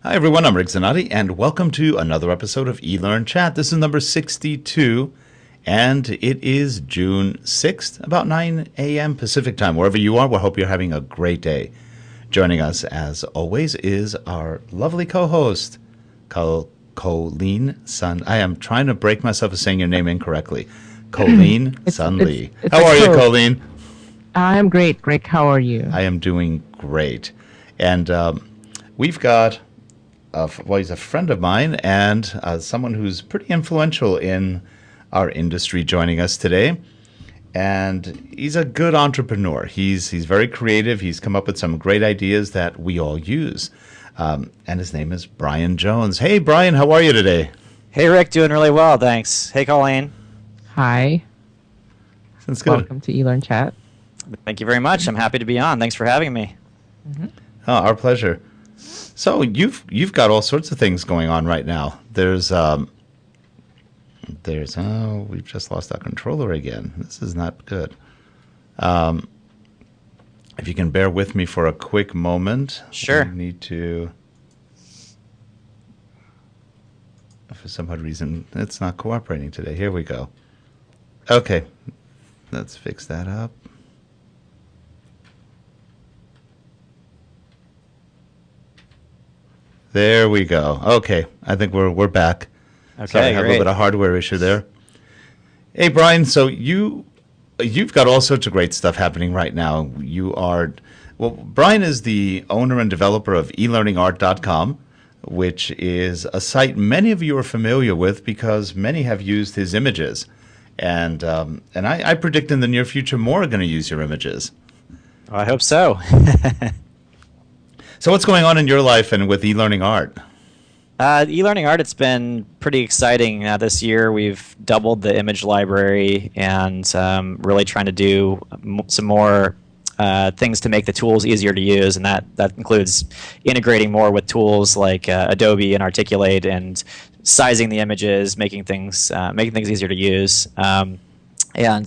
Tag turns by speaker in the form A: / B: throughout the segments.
A: Hi everyone, I'm Rick Zanotti, and welcome to another episode of eLearnChat. This is number 62, and it is June 6th, about 9 a.m. Pacific time. Wherever you are, we hope you're having a great day. Joining us, as always, is our lovely co-host, Colleen Sun. I am trying to break myself of saying your name incorrectly. Colleen Sun Lee. How are you, Colleen?
B: I'm great. Rick, how are you?
A: I am doing great. And we've got... well, he's a friend of mine and someone who's pretty influential in our industry joining us today. And he's a good entrepreneur. He's very creative. He's come up with some great ideas that we all use. And his name is Bryan Jones. Hey, Bryan, how are you today?
C: Hey, Rick, doing really well, thanks. Hey, Colleen.
B: Hi.
A: That's good.
B: Welcome to eLearnChat.
C: Thank you very much. I'm happy to be on. Thanks for having me.
B: Mm-hmm.
A: Oh, our pleasure. So you've got all sorts of things going on right now. There's we've just lost our controller again. This is not good. If you can bear with me for a quick moment.
C: Sure.
A: I need to. For some odd reason, it's not cooperating today. Here we go. Okay, let's fix that up. There we go. Okay, I think we're back.
C: Okay,
A: Sorry, I have a little bit of hardware issue there. Hey, Bryan. So you've got all sorts of great stuff happening right now. Bryan is the owner and developer of eLearningArtcom, which is a site many of you are familiar with because many have used his images, and I predict in the near future more are going to use your images.
C: Oh, I hope so.
A: So what's going on in your life and with eLearningArt?
C: eLearningArt, it's been pretty exciting. This year we've doubled the image library and really trying to do some more things to make the tools easier to use, and that includes integrating more with tools like Adobe and Articulate and sizing the images, making things easier to use. And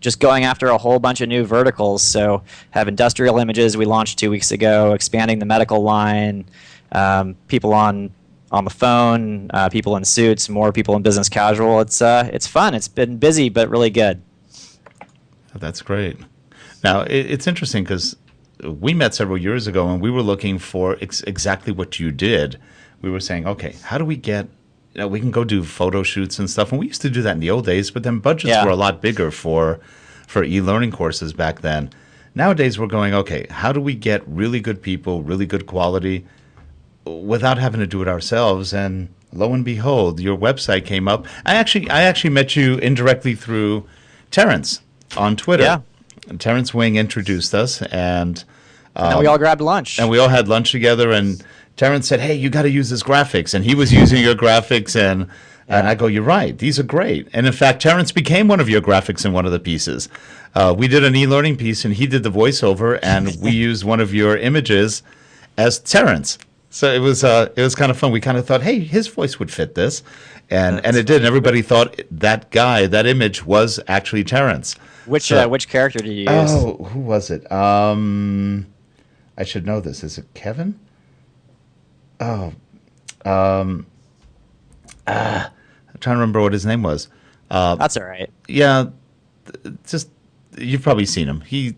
C: just going after a whole bunch of new verticals. So have industrial images we launched 2 weeks ago, expanding the medical line, people on the phone, people in suits, more people in business casual. It's fun. It's been busy, but really good.
A: That's great. Now, it's interesting because we met several years ago and we were looking for exactly what you did. We were saying, okay, how do we get... we can go do photo shoots and stuff, and we used to do that in the old days, but then budgets were a lot bigger for e-learning courses back then. Nowadays, we're going, okay, how do we get really good people, really good quality, without having to do it ourselves? And lo and behold, your website came up. I actually met you indirectly through Terrence on Twitter.
C: Yeah.
A: And Terrence Wing introduced us, and
C: then we all grabbed lunch.
A: And we all had lunch together, and Terrence said, hey, you got to use this graphics. And he was using your graphics, and I go, you're right. These are great. And in fact, Terrence became one of your graphics in one of the pieces. We did an e-learning piece, and he did the voiceover, and we used one of your images as Terrence. So it was kind of fun. We kind of thought, hey, his voice would fit this. And it did. And everybody thought that image was actually Terrence.
C: Which character did you use?
A: Oh, who was it? I should know this. Is it Kevin? Oh, I'm trying to remember what his name was.
C: That's all right.
A: Yeah, just you've probably seen him. He,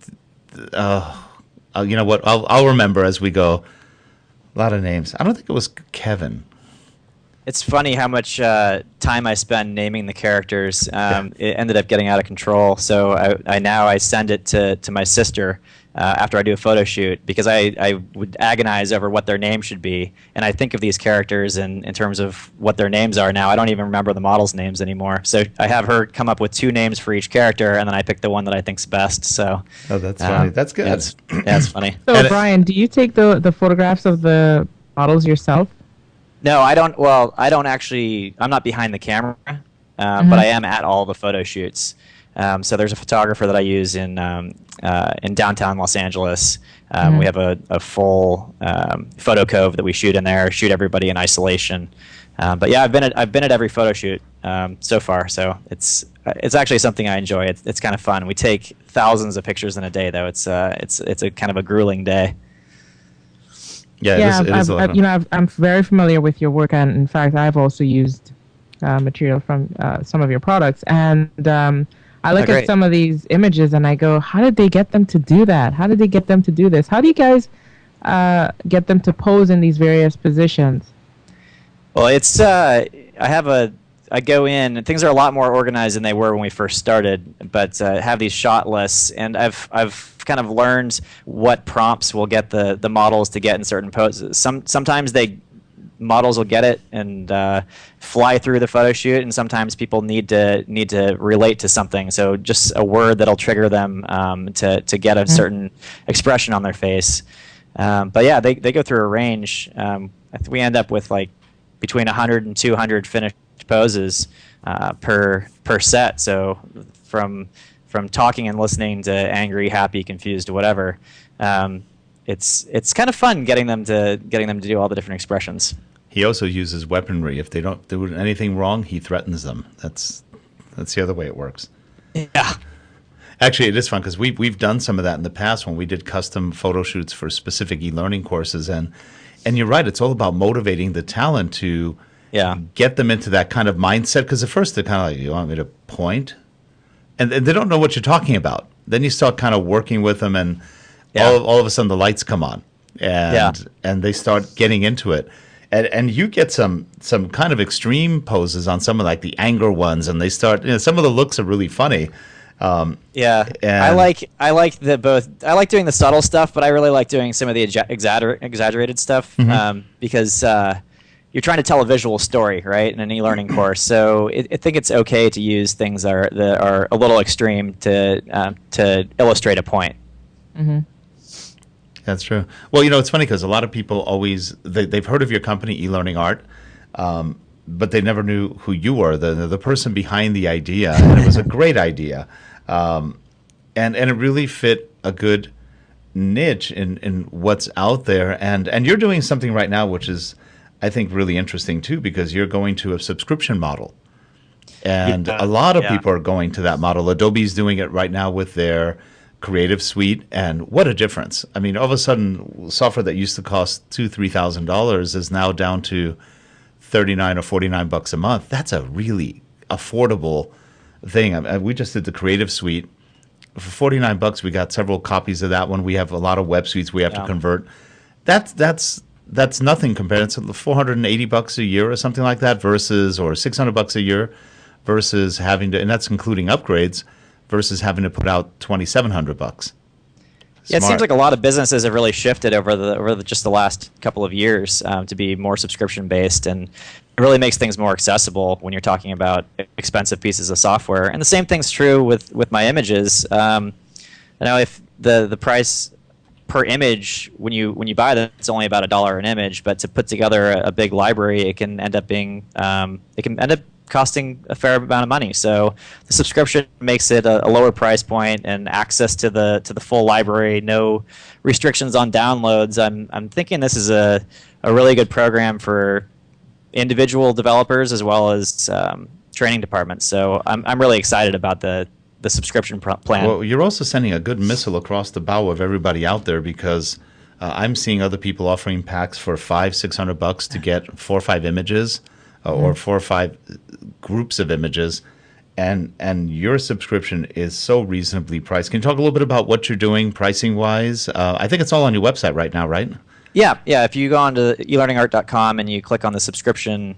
A: you know what? I'll remember as we go. A lot of names. I don't think it was Kevin.
C: It's funny how much time I spend naming the characters. It ended up getting out of control. So I send it to my sister after I do a photo shoot because I would agonize over what their name should be. And I think of these characters in terms of what their names are now. I don't even remember the models' names anymore. So I have her come up with 2 names for each character, and then I pick the one that I think's best. So
A: that's funny. That's good.
C: That's funny.
B: So, Bryan, do you take the photographs of the models yourself?
C: No, I don't. Well, I don't actually. I'm not behind the camera, but I am at all the photo shoots. So there's a photographer that I use in downtown Los Angeles. We have a full photo cove that we shoot in there. Shoot everybody in isolation. But yeah, I've been at every photo shoot so far. So it's actually something I enjoy. It's kind of fun. We take thousands of pictures in a day, though. It's a kind of a grueling day.
A: Yeah,
B: Yeah,
A: it is a lot of fun.
B: I'm very familiar with your work, and in fact, I've also used material from some of your products, and I
C: Oh,
B: look at
C: great.
B: some of these images and I go, how did they get them to do that? How did they get them to do this? How do you guys get them to pose in these various positions?
C: Well, it's I go in and things are a lot more organized than they were when we first started, but have these shot lists, and I've kind of learned what prompts will get the models to get in certain poses. Sometimes models will get it and fly through the photo shoot, and sometimes people need to relate to something. So just a word that'll trigger them to get a certain expression on their face. But yeah, they go through a range. We end up with like between 100 and 200 finished poses per set. So from talking and listening to angry, happy, confused, whatever. It's kind of fun getting them to do all the different expressions.
A: He also uses weaponry. If they don't do anything wrong, he threatens them. That's the other way it works.
C: Yeah.
A: Actually, it is fun because we've done some of that in the past when we did custom photo shoots for specific e-learning courses, and you're right. It's all about motivating the talent to get them into that kind of mindset. Because at first they're kind of like, "You want me to point?" And they don't know what you're talking about. Then you start kind of working with them, and all of a sudden the lights come on, and they start getting into it. And you get some kind of extreme poses on some of like the anger ones, and they start. Some of the looks are really funny.
C: I like the both. I like doing the subtle stuff, but I really like doing some of the exaggerated stuff because you're trying to tell a visual story, right, in an e-learning course. So I think it's okay to use things that are a little extreme to illustrate a point.
B: Mm-hmm.
A: That's true. Well, it's funny because a lot of people always they've heard of your company, eLearningArt, but they never knew who you were, the person behind the idea, and it was a great idea, and it really fit a good niche in what's out there, and you're doing something right now which is, I think, really interesting too, because you're going to a subscription model, and a lot of people are going to that model. Adobe's doing it right now with their Creative Suite, and what a difference! I mean, all of a sudden, software that used to cost $2,000-$3,000 is now down to $39 or $49 a month. That's a really affordable thing. We just did the Creative Suite for $49. We got several copies of that one. We have a lot of web suites we have to convert. That's nothing compared to the $480 a year or something like that, versus, or $600 a year, versus having to, and that's including upgrades, versus having to put out $2,700.
C: Yeah, it seems like a lot of businesses have really shifted over just the last couple of years to be more subscription based, and it really makes things more accessible when you're talking about expensive pieces of software. And the same thing's true with my images. If the price per image when you buy them, it's only about $1 an image, but to put together a big library, it can end up costing a fair amount of money. So the subscription makes it a lower price point and access to the full library, no restrictions on downloads. I'm thinking this is a really good program for individual developers as well as training departments. So I'm really excited about the subscription plan.
A: Well, you're also sending a good missile across the bow of everybody out there, because I'm seeing other people offering packs for $500-$600 to get 4 or 5 images. Or 4 or 5 groups of images, and your subscription is so reasonably priced. Can you talk a little bit about what you're doing pricing-wise? I think it's all on your website right now, right?
C: Yeah. If you go on to eLearningArt.com and you click on the subscription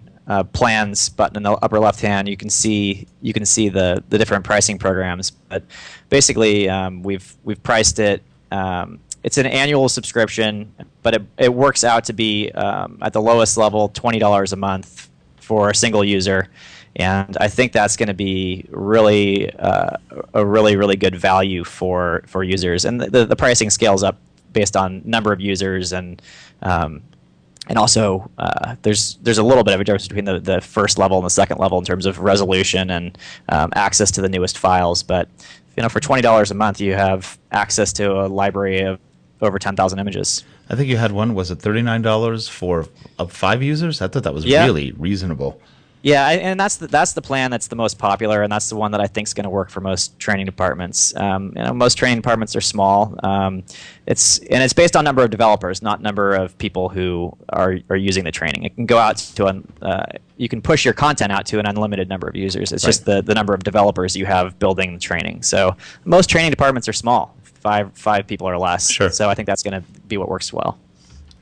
C: plans button in the upper left-hand, you can see the different pricing programs. But basically, we've priced it. It's an annual subscription, but it works out to be at the lowest level $20 a month for a single user, and I think that's going to be really a really good value for users. And the pricing scales up based on number of users, and also there's a little bit of a difference between the first level and the second level in terms of resolution and access to the newest files. But for $20 a month, you have access to a library of over 10,000 images.
A: I think you had one, was it $39 for 5 users? I thought that was really reasonable.
C: Yeah, and that's the plan that's the most popular, and that's the one that I think is going to work for most training departments. Most training departments are small. It's based on number of developers, not number of people who are using the training. It can go out to you can push your content out to an unlimited number of users. It's just the number of developers you have building the training. So most training departments are small, five people or less.
A: Sure.
C: So I think that's going to be what works well.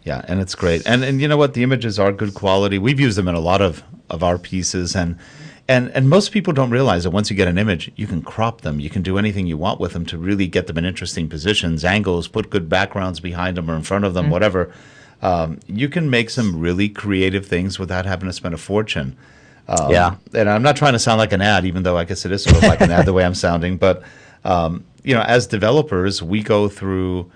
A: Yeah, and it's great. And you know what? The images are good quality. We've used them in a lot of our pieces, and most people don't realize that once you get an image, you can crop them. You can do anything you want with them to really get them in interesting positions, angles, put good backgrounds behind them or in front of them, whatever. You can make some really creative things without having to spend a fortune. And I'm not trying to sound like an ad, even though I guess it is sort of like an ad the way I'm sounding. But as developers, we go through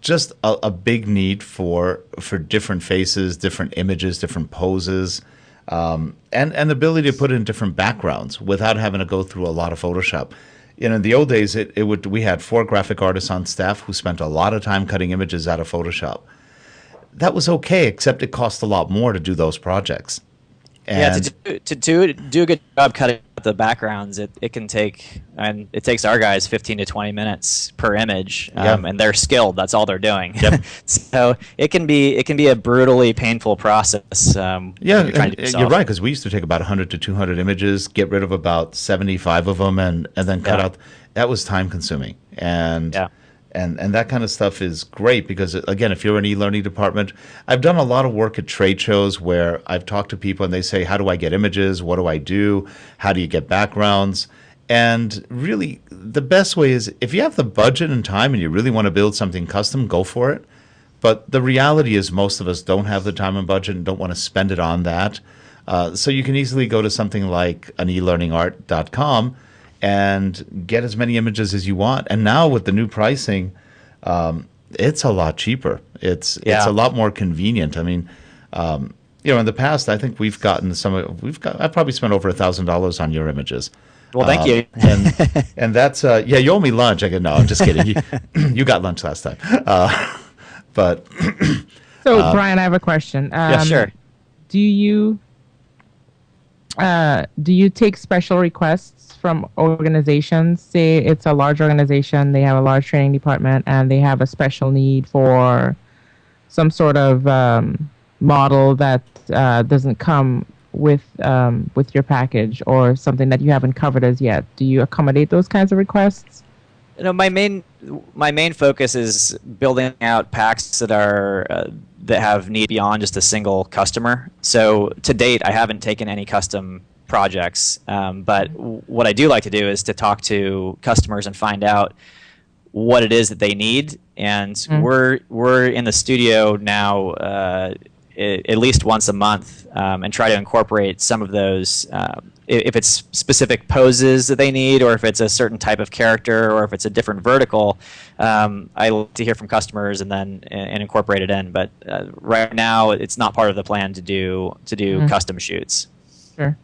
A: just a big need for different faces, different images, different poses, and the ability to put in different backgrounds without having to go through a lot of Photoshop. In the old days, we had 4 graphic artists on staff who spent a lot of time cutting images out of Photoshop. That was okay, except it cost a lot more to do those projects. And
C: to do a good job cutting out the backgrounds, it can take, and it takes our guys 15 to 20 minutes per image, and they're skilled. That's all they're doing.
A: Yep.
C: So it can be a brutally painful process.
A: You're right, because we used to take about 100 to 200 images, get rid of about 75 of them, and then cut out. That was time consuming, and that kind of stuff is great because, again, if you're an e-learning department, I've done a lot of work at trade shows where I've talked to people and they say, how do I get images? What do I do? How do you get backgrounds? And really, the best way is if you have the budget and time and you really want to build something custom, go for it. But the reality is most of us don't have the time and budget and don't want to spend it on that. So you can easily go to something like an eLearningArt.com and get as many images as you want. And now with the new pricing, it's a lot cheaper. It's a lot more convenient. I mean, in the past, I think I've probably spent over $1,000 on your images.
C: Well, thank you.
A: and that's you owe me lunch. I go, no, I'm just kidding. You got lunch last time. But
B: so Bryan, I have a question.
C: Yeah, sure.
B: Do you take special requests from organizations? Say it's a large organization, they have a large training department, and they have a special need for some sort of model that doesn't come with your package, or something that you haven't covered as yet. Do you accommodate those kinds of requests?
C: My main focus is building out packs that have need beyond just a single customer. So to date, I haven't taken any custom projects, but what I do like to do is to talk to customers and find out what it is that they need. And we're in the studio now at least once a month, and try to incorporate some of those. If it's specific poses that they need, or if it's a certain type of character, or if it's a different vertical, I like to hear from customers and then incorporate it in. But right now, it's not part of the plan to do custom shoots.
B: Sure.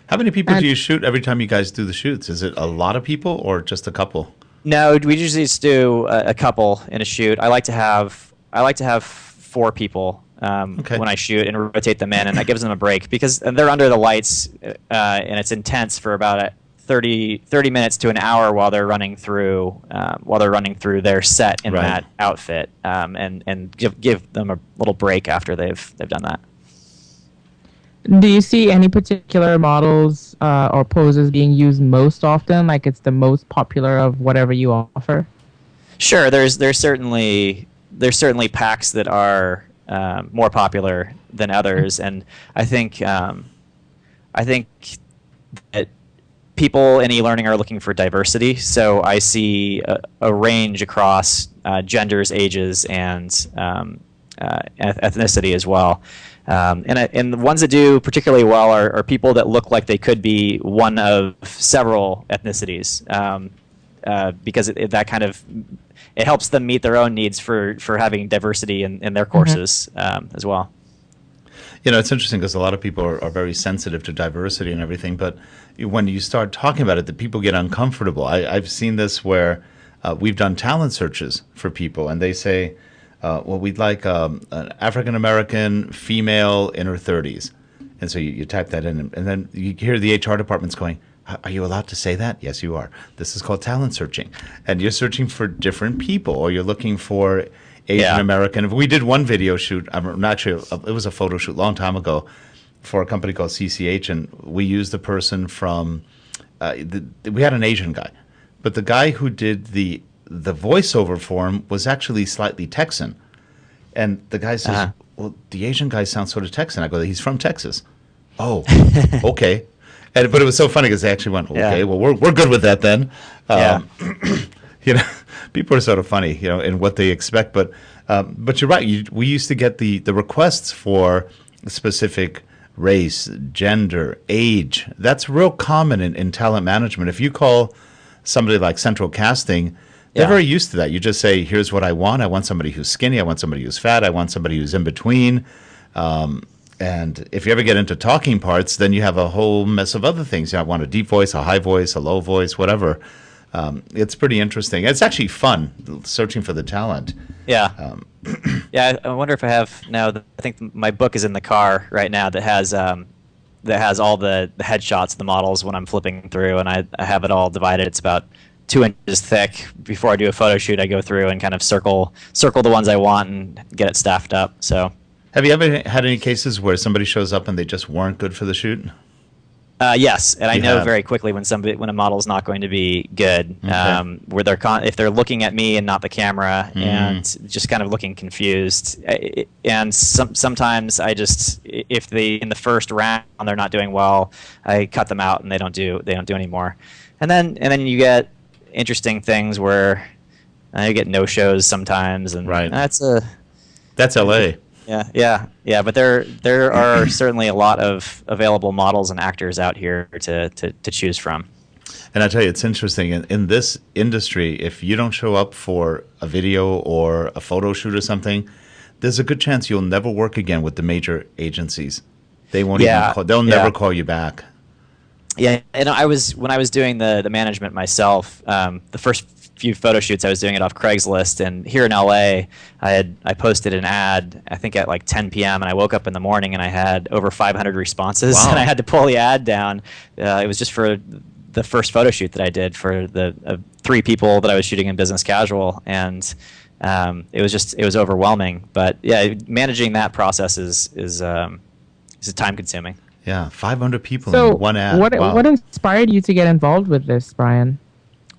A: How many people do you shoot every time you guys do the shoots? Is it a lot of people or just a couple?
C: No, we usually just do a couple in a shoot. I like to have 4 people when I shoot and rotate them in, and that gives them a break because they're under the lights and it's intense for about 30 minutes to an hour while they're running through their set in that outfit, and give them a little break after they've done that.
B: Do you see any particular models or poses being used most often? Like it's the most popular of whatever you offer? Sure.
C: There's certainly packs that are more popular than others, and I think that people in e-learning are looking for diversity. So I see a range across genders, ages, and ethnicity as well. And the ones that do particularly well are people that look like they could be one of several ethnicities, because that kind of it helps them meet their own needs for having diversity in their courses as well.
A: It's interesting because a lot of people are very sensitive to diversity and everything, but when you start talking about it, the people get uncomfortable. I've seen this where we've done talent searches for people, and they say, well, we'd like an African-American female in her 30s. And so you type that in, and then you hear the HR department's going, are you allowed to say that? Yes, you are. This is called talent searching. And you're searching for different people, or you're looking for Asian American. We did one video shoot. I'm not sure. It was a photo shoot a long time ago for a company called CCH, and we used the person from, we had an Asian guy. But the guy who did the voiceover for him was actually slightly Texan. And the guy says, well, the Asian guy sounds sort of Texan. I go, he's from Texas. Oh, okay. But it was so funny because they actually went, okay, well, we're good with that then. You know, people are sort of funny, you know, in what they expect. But you're right. We used to get the requests for specific race, gender, age. That's real common in talent management. If you call somebody like Central Casting, they're very used to that. You just say, here's what I want. I want somebody who's skinny. I want somebody who's fat. I want somebody who's in between. And if you ever get into talking parts, then you have a whole mess of other things. You want a deep voice, a high voice, a low voice, whatever. It's pretty interesting. It's actually fun searching for the talent.
C: Yeah. Yeah, I wonder if I have now. I think my book is in the car right now that has all the headshots of the models when I'm flipping through, and I have it all divided. It's about 2 inches thick. Before I do a photo shoot, I go through and kind of circle the ones I want and get it staffed up. So.
A: Have you ever had any cases where somebody shows up and they just weren't good for the shoot?
C: Yes, and I know very quickly when a model's not going to be good.
A: Okay.
C: Where if they're looking at me and not the camera, and just kind of looking confused. And sometimes I just, if they in the first round they're not doing well, I cut them out and they don't do anymore. And then you get interesting things where you get no shows sometimes, and that's
A: LA.
C: Yeah, but there are certainly a lot of available models and actors out here to choose from.
A: And I tell you, it's interesting. In this industry, if you don't show up for a video or a photo shoot or something, there's a good chance you'll never work again with the major agencies. They won't even call. They'll never call you back.
C: Yeah, and when I was doing the management myself, the first few photo shoots I was doing it off Craigslist, and here in LA I posted an ad I think at like 10 p.m. and I woke up in the morning and I had over 500 responses. Wow. And I had to pull the ad down. It was just for the first photo shoot that I did for the 3 people that I was shooting in business casual, and it was overwhelming. But yeah, managing that process is time consuming.
A: Yeah, 500 people in one ad.
B: What inspired you to get involved with this, Bryan?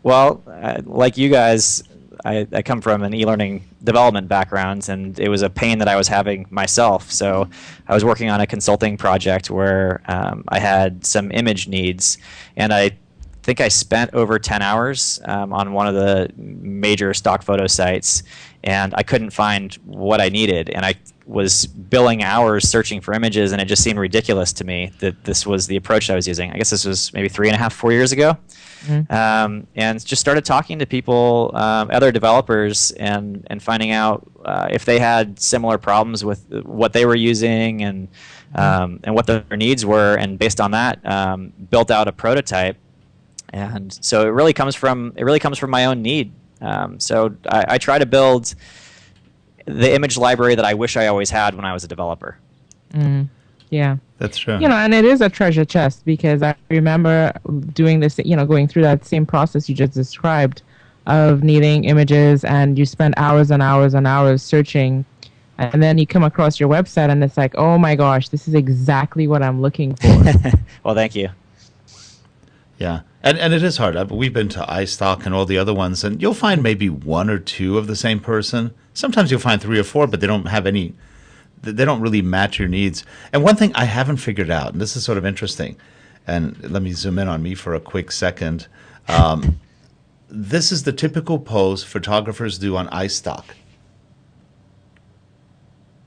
C: Well, like you guys, I come from an e-learning development background, and it was a pain that I was having myself. So I was working on a consulting project where I had some image needs, and I think I spent over 10 hours on one of the major stock photo sites, and I couldn't find what I needed. And I was billing hours searching for images, and it just seemed ridiculous to me that this was the approach I was using. I guess this was maybe 3.5, 4 years ago. And just started talking to people, other developers, and finding out if they had similar problems with what they were using and what their needs were, and based on that, built out a prototype. And so it really comes from my own need. So I try to build the image library that I wish I always had when I was a developer.
B: Yeah.
A: That's true.
B: You know, and it is a treasure chest, because I remember doing this, going through that same process you just described of needing images, and you spend hours and hours and hours searching, and then you come across your website and it's like, oh my gosh, this is exactly what I'm looking for.
C: Well, thank you.
A: Yeah. And it is hard. We've been to iStock and all the other ones, and you'll find maybe 1 or 2 of the same person. Sometimes you'll find 3 or 4, but they don't have any. They don't really match your needs. And one thing I haven't figured out, and this is sort of interesting, and let me zoom in on me for a quick second. This is the typical pose photographers do on iStock.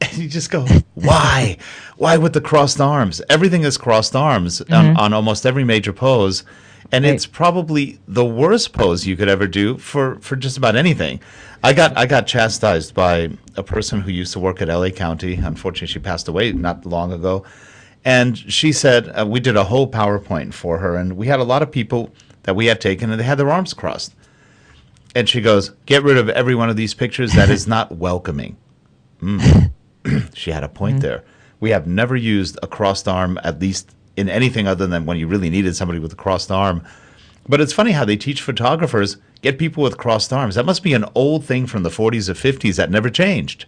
A: And you just go, why? Why with the crossed arms? Everything is crossed arms on almost every major pose. And it's probably the worst pose you could ever do for just about anything. I got chastised by a person who used to work at LA County. Unfortunately, she passed away not long ago. And she said, we did a whole PowerPoint for her, and we had a lot of people that we had taken, and they had their arms crossed. And she goes, get rid of every one of these pictures. That is not welcoming. She had a point there. We have never used a crossed arm, at least in anything other than when you really needed somebody with a crossed arm. But it's funny how they teach photographers, get people with crossed arms. That must be an old thing from the 40s or 50s that never changed.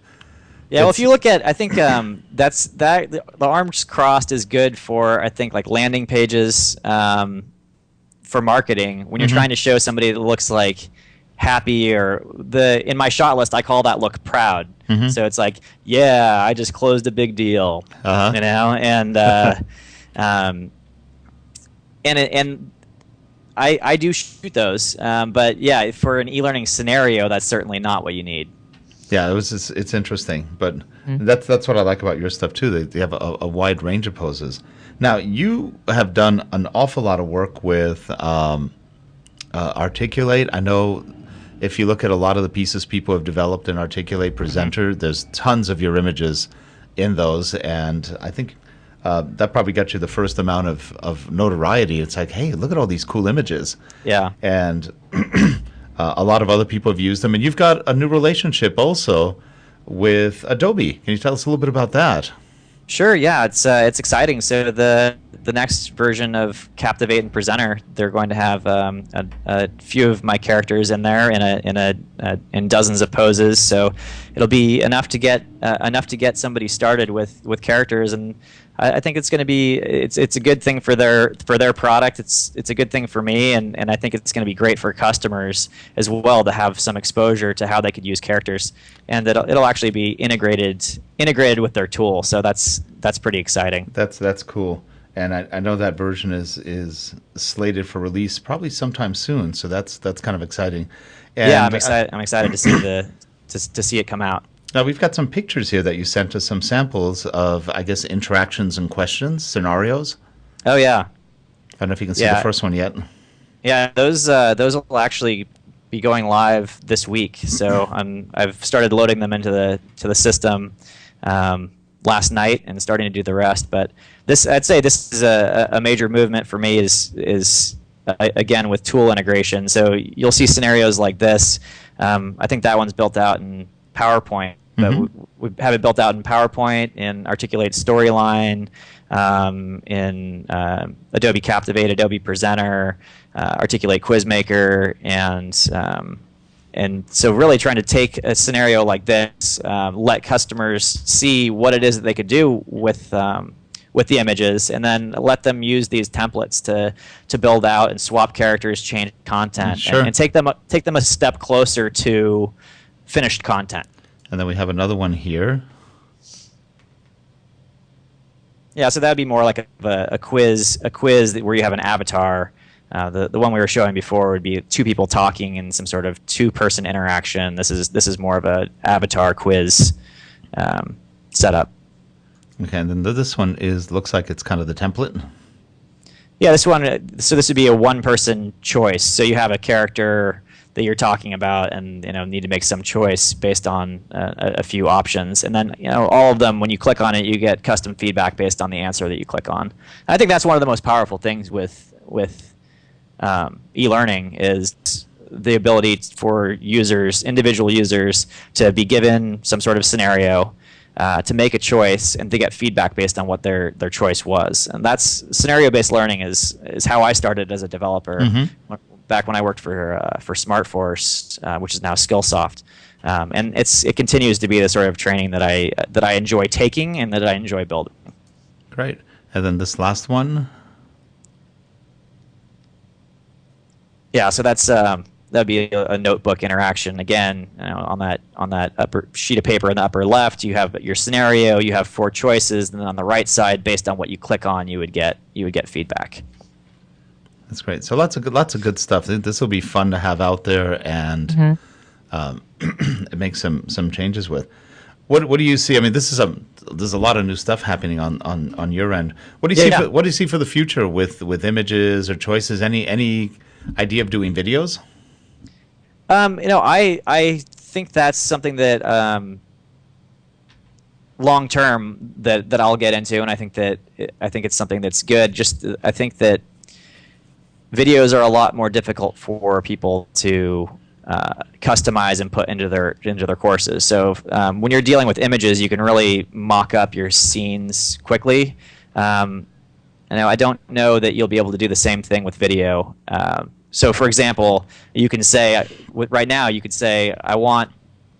C: Yeah, well, if you look at, I think the arms crossed is good for, I think, like landing pages for marketing when you're trying to show somebody that looks like happy, or in my shot list I call that look proud. So it's like, yeah, I just closed a big deal, you know, and I do shoot those, but yeah, for an e-learning scenario, that's certainly not what you need.
A: Yeah, it's interesting, but that's what I like about your stuff too. They have a wide range of poses. Now, you have done an awful lot of work with Articulate. I know if you look at a lot of the pieces people have developed in Articulate Presenter, there's tons of your images in those, and I think that probably got you the first amount of notoriety. It's like, hey, look at all these cool images. Yeah. And a lot of other people have used them, and you've got a new relationship also with Adobe. Can you tell us a little bit about that?
C: Sure. Yeah, it's exciting. So the next version of Captivate and Presenter, they're going to have a few of my characters in there in dozens of poses. So it'll be enough to get somebody started with characters, and I think it's going to be it's a good thing for their product. It's a good thing for me, and I think it's going to be great for customers as well to have some exposure to how they could use characters, and it'll actually be integrated with their tool. So that's pretty exciting.
A: That's cool. And I know that version is slated for release probably sometime soon. So that's kind of exciting. And
C: yeah, I'm excited to see to see it come out.
A: Now, we've got some pictures here that you sent us, some samples of, I guess, interactions and questions, scenarios.
C: Oh, yeah.
A: I don't know if you can see the first one yet.
C: Yeah, those will actually be going live this week. So I've started loading them into the system last night and starting to do the rest. But I'd say this is a major movement for me is again, with tool integration. So you'll see scenarios like this. I think that one's built out in PowerPoint. But we have it built out in PowerPoint, in Articulate Storyline, in Adobe Captivate, Adobe Presenter, Articulate Quizmaker, and so really trying to take a scenario like this, let customers see what it is that they could do with the images, and then let them use these templates to build out and swap characters, change content, and take them a step closer to finished content.
A: And then we have another one here.
C: Yeah, so that would be more like a quiz where you have an avatar. The one we were showing before would be two people talking in some sort of two-person interaction. This is more of an avatar quiz setup.
A: Okay, and then this one looks like it's kind of the template.
C: Yeah, this would be a one-person choice. So you have a character that you're talking about, and need to make some choice based on a few options, and then all of them, when you click on it, you get custom feedback based on the answer that you click on. I think that's one of the most powerful things with e-learning is the ability for individual users, to be given some sort of scenario, to make a choice and to get feedback based on what their choice was. And that's scenario-based learning is how I started as a developer. Back when I worked for SmartForce, which is now Skillsoft, and it continues to be the sort of training that I enjoy taking and that I enjoy building.
A: Great. And then this last one.
C: Yeah, so that'd be a notebook interaction. Again, on that upper sheet of paper in the upper left, you have your scenario. You have 4 choices, and then on the right side, based on what you click on, you would get feedback.
A: That's great. So lots of good stuff. This will be fun to have out there, and make some changes with. What do you see? I mean, there's a lot of new stuff happening on your end. What do you see? What do you see for the future with images or choices? Any idea of doing videos?
C: I think that's something that long term that I'll get into, and I think it's something that's good. I think that videos are a lot more difficult for people to customize and put into their courses. So when you're dealing with images, you can really mock up your scenes quickly. I don't know that you'll be able to do the same thing with video. So, for example, you can say right now you could say I want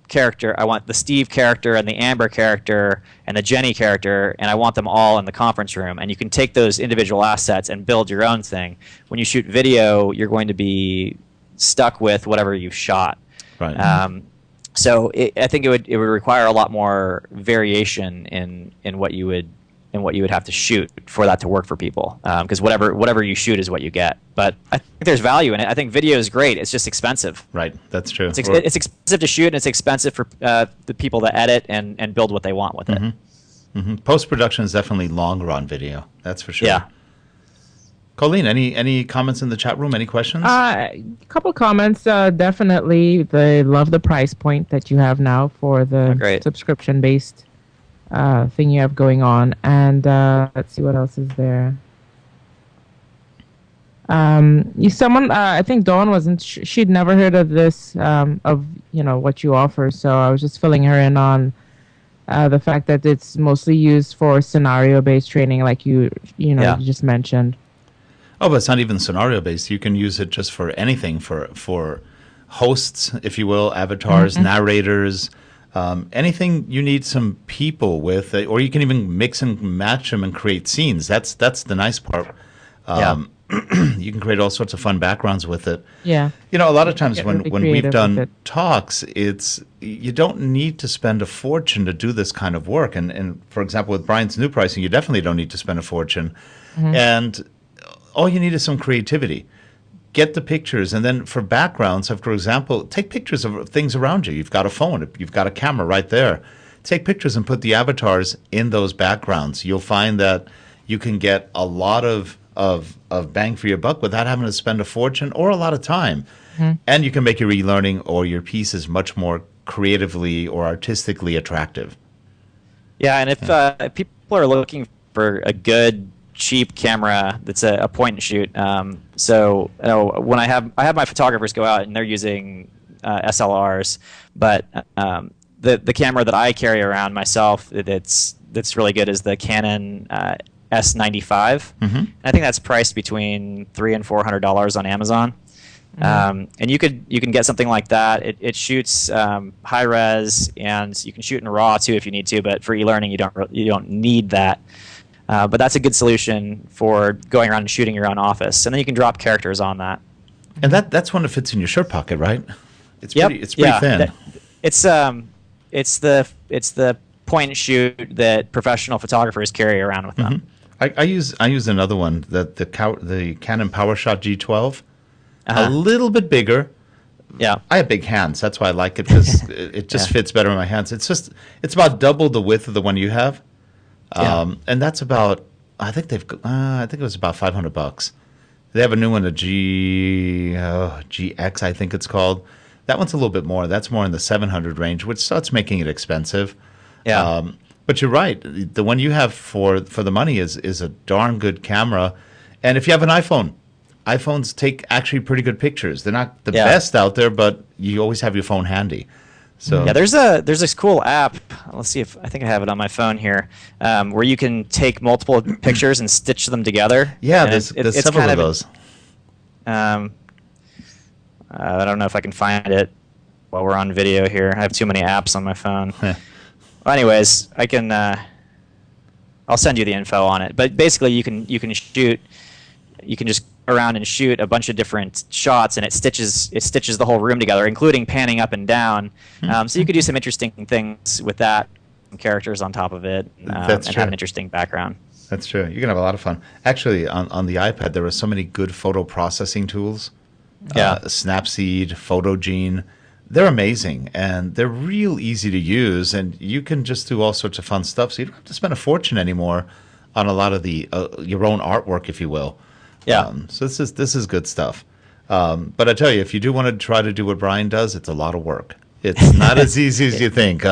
C: the Steve character and the Amber character and the Jenny character, and I want them all in the conference room. And you can take those individual assets and build your own thing. When you shoot video, you're going to be stuck with whatever you've shot.
A: Right.
C: I think it would require a lot more variation in what you would have to shoot for that to work for people. Because whatever you shoot is what you get. But I think there's value in it. I think video is great. It's just expensive.
A: Right. That's true.
C: It's expensive to shoot, and it's expensive for the people that edit and build what they want with it.
A: Mm-hmm. Post-production is definitely longer on video. That's for sure.
C: Yeah.
A: Colleen, any comments in the chat room? Any questions?
B: A couple comments. Definitely, they love the price point that you have now for the subscription-based thing you have going on. And let's see what else is there. I think Dawn wasn't. She'd never heard of this of what you offer. So I was just filling her in on the fact that it's mostly used for scenario-based training, like you just mentioned.
A: Oh, but it's not even scenario-based. You can use it just for anything, for hosts, if you will, avatars, narrators, anything you need some people with, or you can even mix and match them and create scenes. That's the nice part. You can create all sorts of fun backgrounds with it.
B: Yeah.
A: A lot of times when we've done talks, you don't need to spend a fortune to do this kind of work. And for example, with Bryan's new pricing, you definitely don't need to spend a fortune. And all you need is some creativity. Get the pictures, and then for backgrounds, for example, take pictures of things around you. You've got a phone, you've got a camera right there. Take pictures and put the avatars in those backgrounds. You'll find that you can get a lot of bang for your buck without having to spend a fortune or a lot of time. And you can make your e-learning or your pieces much more creatively or artistically attractive.
C: Yeah, and if people are looking for a good cheap camera that's a point and shoot. When I have my photographers go out and they're using SLRs, but the camera that I carry around myself that's really good is the Canon S95. And I think that's priced between $300 and $400 on Amazon. And you can get something like that. It shoots high res, and you can shoot in RAW too if you need to. But for e-learning, you don't need that. But that's a good solution for going around and shooting your own office, and then you can drop characters on that.
A: And that's one that fits in your shirt pocket, right? It's pretty thin.
C: It's the point and shoot that professional photographers carry around with them.
A: I use another one, the Canon PowerShot G12, a little bit bigger.
C: Yeah,
A: I have big hands. That's why I like it, because it just fits better in my hands. It's about double the width of the one you have. And that's about, I think it was about $500. They have a new one, a GX, I think it's called. That one's a little bit more. That's more in the 700 range, which starts making it expensive.
C: Yeah.
A: But you're right. The one you have for the money is a darn good camera. And if you have an iPhone, iPhones take actually pretty good pictures. They're not the best out there, but you always have your phone handy. So
C: yeah, there's this cool app. Let's see if I think I have it on my phone here, where you can take multiple pictures and stitch them together.
A: Yeah, there's several of those.
C: I don't know if I can find it while we're on video here. I have too many apps on my phone. Well, anyways, I can. I'll send you the info on it. But basically, you can shoot. You can just go around and shoot a bunch of different shots, and it stitches the whole room together, including panning up and down. So you could do some interesting things with that, some characters on top of it, and have an interesting background.
A: That's true. You're gonna have a lot of fun. Actually, on the iPad, there are so many good photo processing tools. Snapseed, PhotoGene. They're amazing, and they're real easy to use, and you can just do all sorts of fun stuff. So you don't have to spend a fortune anymore on a lot of the your own artwork, if you will.
C: Yeah.
A: So this is good stuff. But I tell you, if you do want to try to do what Bryan does, it's a lot of work. It's not as easy as you think.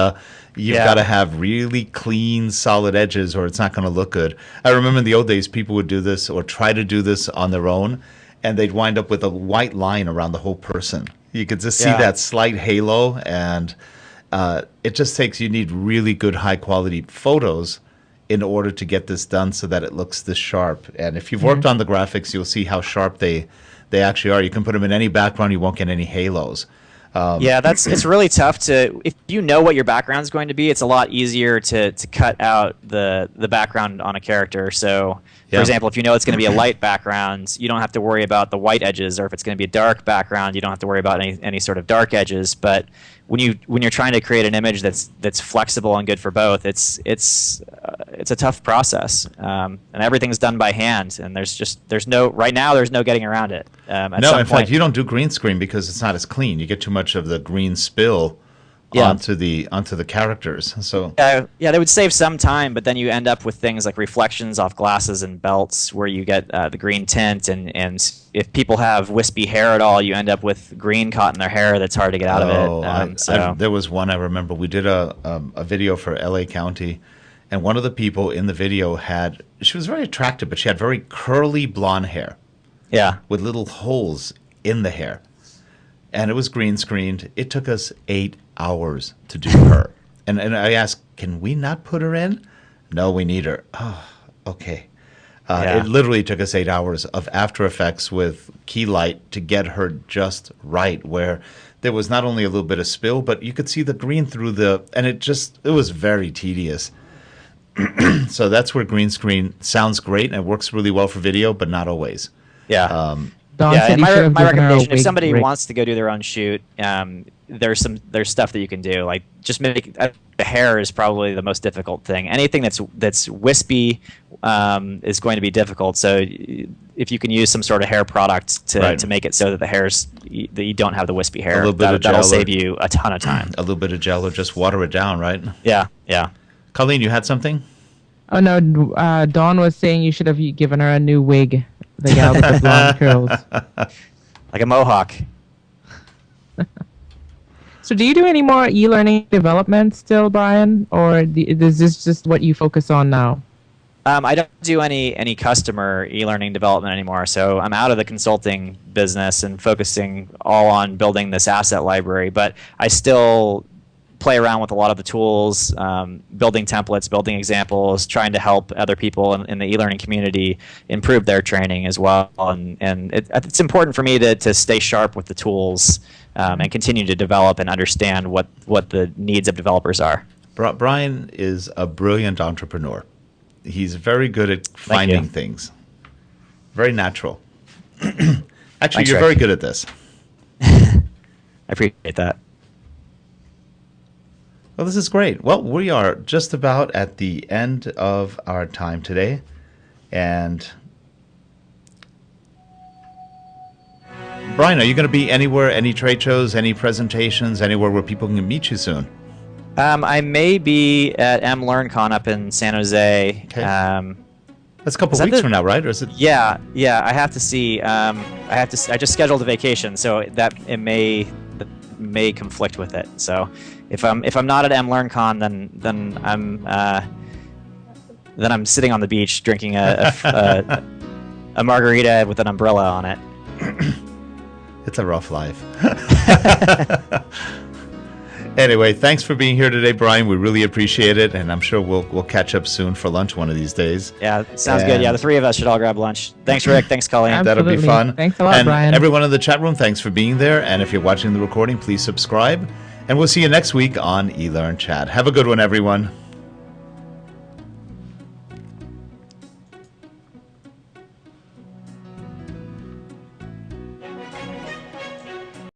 A: You've got to have really clean, solid edges, or it's not going to look good. I remember in the old days, people would do this or try to do this on their own, and they'd wind up with a white line around the whole person. You could just see
C: Yeah.
A: that slight halo, and it just takes, you need really good high quality photos in order to get this done so that it looks this sharp. And if you've worked on the graphics, you'll see how sharp they actually are. You can put them in any background, you won't get any halos.
C: Yeah, it's really tough to, if you know what your background's going to be, it's a lot easier to cut out the background on a character. So, for
A: Yeah.
C: example, if you know it's going to be a light background, you don't have to worry about the white edges, or if it's going to be a dark background, you don't have to worry about any sort of dark edges. But when you're trying to create an image that's flexible and good for both, it's a tough process, and everything's done by hand, and there's no getting around it. At
A: No,
C: some
A: in
C: point,
A: fact, you don't do green screen because it's not as clean. You get too much of the green spill
C: Yeah.
A: onto the characters. So
C: yeah, they would save some time, but then you end up with things like reflections off glasses and belts where you get the green tint, and if people have wispy hair at all, you end up with green caught in their hair that's hard to get out of it.
A: there was one I remember. We did a video for LA County, and one of the people in the video she was very attractive, but she had very curly blonde hair
C: Yeah.
A: with little holes in the hair. And it was green screened. It took us 8 hours to do her. And I asked, can we not put her in? No, we need her. Oh, okay.
C: Yeah.
A: It literally took us 8 hours of After Effects with key light to get her just right, where there was not only a little bit of spill, but you could see the green through and it was very tedious. So that's where green screen sounds great and it works really well for video, but not always.
C: Yeah.
B: Dawn
C: Yeah,
B: said
C: and
B: you should
C: my
B: have given her a
C: recommendation, if
B: wig,
C: somebody
B: Rick.
C: wants to go do their own shoot, there's stuff that you can do. Like just make the hair is probably the most difficult thing. Anything that's wispy is going to be difficult. So if you can use some sort of hair product to make it so that that you don't have the wispy hair,
A: A little bit of
C: that'll
A: gel
C: save you a ton of time.
A: A little bit of gel or just water it down, right?
C: Yeah, yeah.
A: Colleen, you had something?
B: Oh no, Dawn was saying you should have given her a new wig. The gal with the blonde curls.
C: Like a mohawk.
B: So do you do any more e-learning development still, Brian? Or is this just what you focus on now?
C: I don't do any customer e-learning development anymore, so I'm out of the consulting business and focusing all on building this asset library. But I still play around with a lot of the tools, building templates, building examples, trying to help other people in the e-learning community improve their training as well. And it's important for me to stay sharp with the tools and continue to develop and understand what the needs of developers are.
A: Brian is a brilliant entrepreneur. He's very good at finding things. Very natural. Actually,
C: Thanks,
A: you're
C: Rick.
A: very good at this.
C: I appreciate that.
A: Well, this is great. Well, we are just about at the end of our time today. And Brian, are you going to be anywhere, any trade shows, any presentations, anywhere where people can meet you soon?
C: I may be at eLearnCon up in San Jose.
A: Okay. That's a couple
C: that
A: weeks from now, right? Or is it?
C: Yeah. I have to see. I just scheduled a vacation, so that it may conflict with it. So if I'm not at eLearnCon, then I'm sitting on the beach drinking a margarita with an umbrella on it.
A: It's a rough life. Anyway, thanks for being here today, Brian. We really appreciate it, and I'm sure we'll catch up soon for lunch one of these days.
C: Yeah, sounds good. Yeah, the three of us should all grab lunch. Thanks, Rick. Thanks, Colleen.
B: Absolutely.
A: That'll be fun.
B: Thanks a lot,
A: and
B: Brian.
A: everyone in the chat room, thanks for being there. And if you're watching the recording, please subscribe. And we'll see you next week on eLearnChat. Have a good one, everyone.